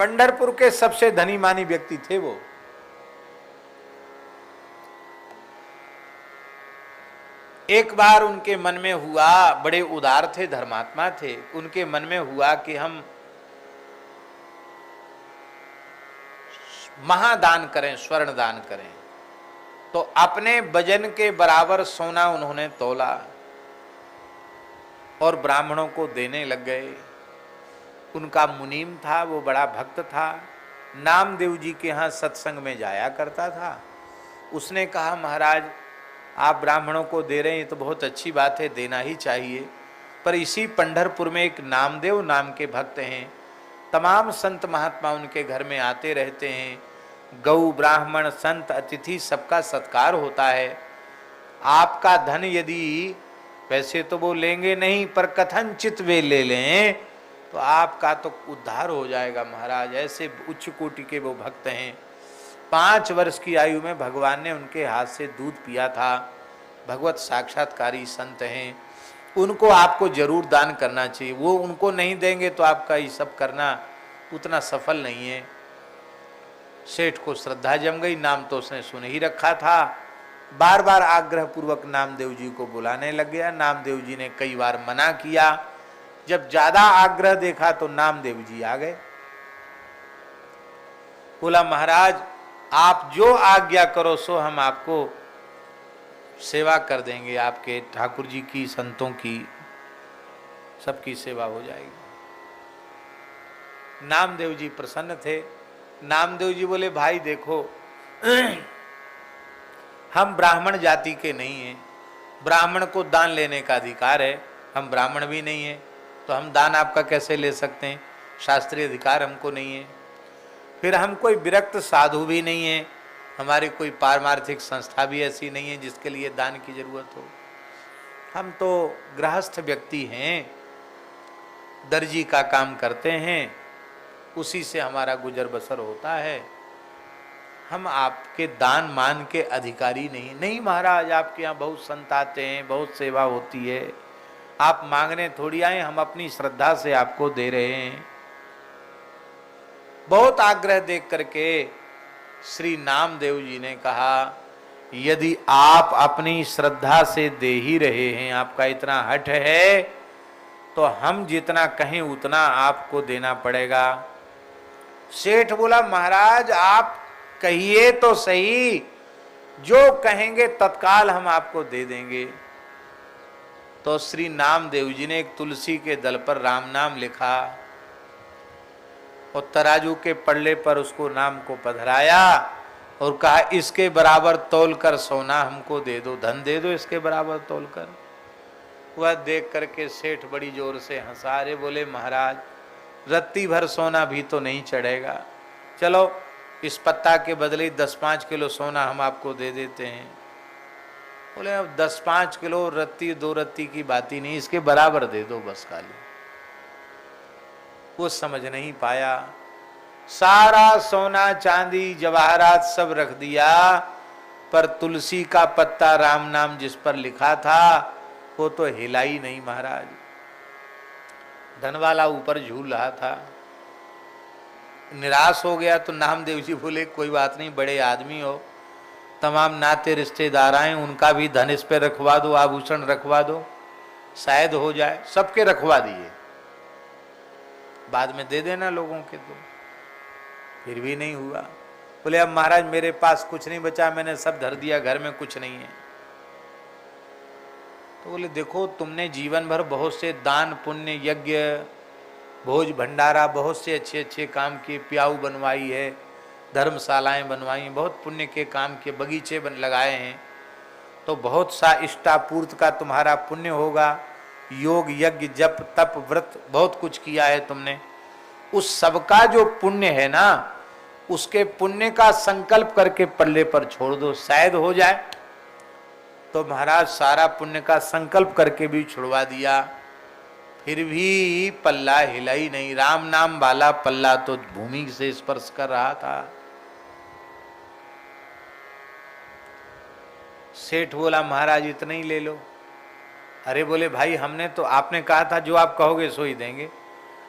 पंढरपुर के सबसे धनी मानी व्यक्ति थे वो। एक बार उनके मन में हुआ, बड़े उदार थे, धर्मात्मा थे, उनके मन में हुआ कि हम महादान करें, स्वर्ण दान करें। तो अपने वजन के बराबर सोना उन्होंने तोला और ब्राह्मणों को देने लग गए। उनका मुनीम था, वो बड़ा भक्त था, नामदेव जी के यहाँ सत्संग में जाया करता था। उसने कहा, महाराज आप ब्राह्मणों को दे रहे हैं तो बहुत अच्छी बात है, देना ही चाहिए, पर इसी पंढरपुर में एक नामदेव नाम के भक्त हैं, तमाम संत महात्मा उनके घर में आते रहते हैं, गौ ब्राह्मण संत अतिथि सबका सत्कार होता है। आपका धन यदि, वैसे तो वो लेंगे नहीं, पर कथनचित वे ले लें तो आपका तो उद्धार हो जाएगा महाराज। ऐसे उच्च कोटि के वो भक्त हैं। 5 वर्ष की आयु में भगवान ने उनके हाथ से दूध पिया था। भगवत साक्षात्कारी संत हैं, उनको आपको जरूर दान करना चाहिए। वो उनको नहीं देंगे तो आपका ये सब करना उतना सफल नहीं है। सेठ को श्रद्धा जम गई, नाम तो उसने सुन ही रखा था। बार बार आग्रह पूर्वक नामदेव जी को बुलाने लग गया। नामदेव जी ने कई बार मना किया। जब ज्यादा आग्रह देखा तो नामदेव जी आ गए। बोला, महाराज आप जो आज्ञा करो सो हम आपको सेवा कर देंगे, आपके ठाकुर जी की, संतों की, सबकी सेवा हो जाएगी। नामदेव जी प्रसन्न थे। नामदेव जी बोले, भाई देखो हम ब्राह्मण जाति के नहीं हैं, ब्राह्मण को दान लेने का अधिकार है, हम ब्राह्मण भी नहीं हैं, तो हम दान आपका कैसे ले सकते हैं, शास्त्रीय अधिकार हमको नहीं है। फिर हम कोई विरक्त साधु भी नहीं है, हमारी कोई पारमार्थिक संस्था भी ऐसी नहीं है जिसके लिए दान की जरूरत हो। हम तो गृहस्थ व्यक्ति हैं, दर्जी का काम करते हैं, उसी से हमारा गुजर बसर होता है। हम आपके दान मान के अधिकारी नहीं। नहीं महाराज, आपके यहाँ बहुत संत आते हैं, बहुत सेवा होती है, आप मांगने थोड़ी आए, हम अपनी श्रद्धा से आपको दे रहे हैं। बहुत आग्रह देख करके श्री नामदेव जी ने कहा, यदि आप अपनी श्रद्धा से दे ही रहे हैं, आपका इतना हठ है, तो हम जितना कहें उतना आपको देना पड़ेगा। सेठ बोला, महाराज आप कहिए तो सही, जो कहेंगे तत्काल हम आपको दे देंगे। तो श्री नामदेव जी ने एक तुलसी के दल पर राम नाम लिखा और तराजू के पल्ले पर उसको नाम को पधराया और कहा, इसके बराबर तौल कर सोना हमको दे दो, धन दे दो इसके बराबर तौल कर। वह देख करके सेठ बड़ी जोर से हंसा रहे, बोले महाराज रत्ती भर सोना भी तो नहीं चढ़ेगा, चलो इस पत्ता के बदले 10-5 किलो सोना हम आपको दे देते हैं। बोले अब 10-5 किलो रत्ती 2 रत्ती की बात ही नहीं, इसके बराबर दे दो बस खाली। वो समझ नहीं पाया, सारा सोना चांदी जवाहरात सब रख दिया, पर तुलसी का पत्ता राम नाम जिस पर लिखा था वो तो हिला ही नहीं महाराज। धनवाला ऊपर झूल रहा था, निराश हो गया। तो नामदेव जी बोले, कोई बात नहीं, बड़े आदमी हो, तमाम नाते रिश्तेदार आए, उनका भी धन इस पे रखवा दो, आभूषण रखवा दो, शायद हो जाए। सबके रखवा दिए, बाद में दे देना लोगों के। तो फिर भी नहीं हुआ। बोले अब महाराज मेरे पास कुछ नहीं बचा, मैंने सब धर दिया, घर में कुछ नहीं है। तो बोले देखो, तुमने जीवन भर बहुत से दान पुण्य यज्ञ भोज भंडारा बहुत से अच्छे अच्छे काम किए, प्याऊ बनवाई है, धर्मशालाएं बनवाई, बहुत पुण्य के काम किए, बगीचे लगाए हैं, तो बहुत सा इष्टापूर्त का तुम्हारा पुण्य होगा। योग यज्ञ जप तप व्रत बहुत कुछ किया है तुमने, उस सबका जो पुण्य है ना, उसके पुण्य का संकल्प करके पल्ले पर छोड़ दो, शायद हो जाए। तो महाराज सारा पुण्य का संकल्प करके भी छुड़वा दिया, फिर भी पल्ला हिला ही नहीं। राम नाम वाला पल्ला तो भूमि से स्पर्श कर रहा था। सेठ बोला महाराज इतना ही ले लो। अरे बोले भाई हमने तो, आपने कहा था जो आप कहोगे सो ही देंगे,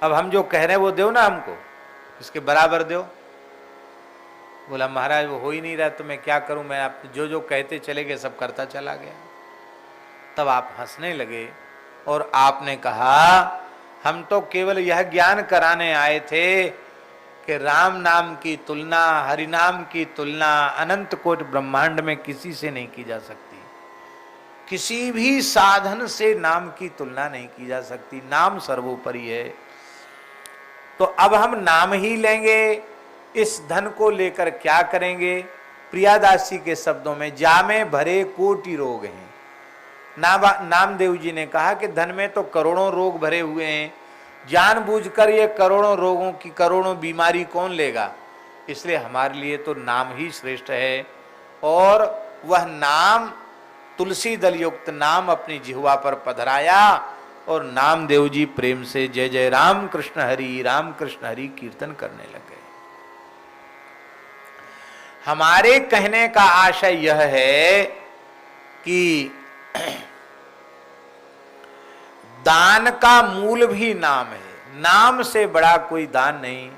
अब हम जो कह रहे हैं वो दो ना हमको। इसके बराबर दो। बोला महाराज वो हो ही नहीं रहा, तो मैं क्या करूं, मैं आप जो जो कहते चले गए सब करता चला गया। तब आप हंसने लगे और आपने कहा हम तो केवल यह ज्ञान कराने आए थे कि राम नाम की तुलना, हरि नाम की तुलना अनंत कोटि ब्रह्मांड में किसी से नहीं की जा सकती, किसी भी साधन से नाम की तुलना नहीं की जा सकती, नाम सर्वोपरि है। तो अब हम नाम ही लेंगे, इस धन को लेकर क्या करेंगे? प्रियादासी के शब्दों में जामे भरे कोटि रोग हैं। नामदेव जी ने कहा कि धन में तो करोड़ों रोग भरे हुए हैं, जानबूझकर ये करोड़ों रोगों की करोड़ों बीमारी कौन लेगा? इसलिए हमारे लिए तो नाम ही श्रेष्ठ है। और वह नाम, तुलसी दल युक्त नाम अपनी जिह्वा पर पधराया और नामदेव जी प्रेम से जय जय राम कृष्ण हरि कीर्तन करने लगे। हमारे कहने का आशय यह है कि दान का मूल भी नाम है, नाम से बड़ा कोई दान नहीं।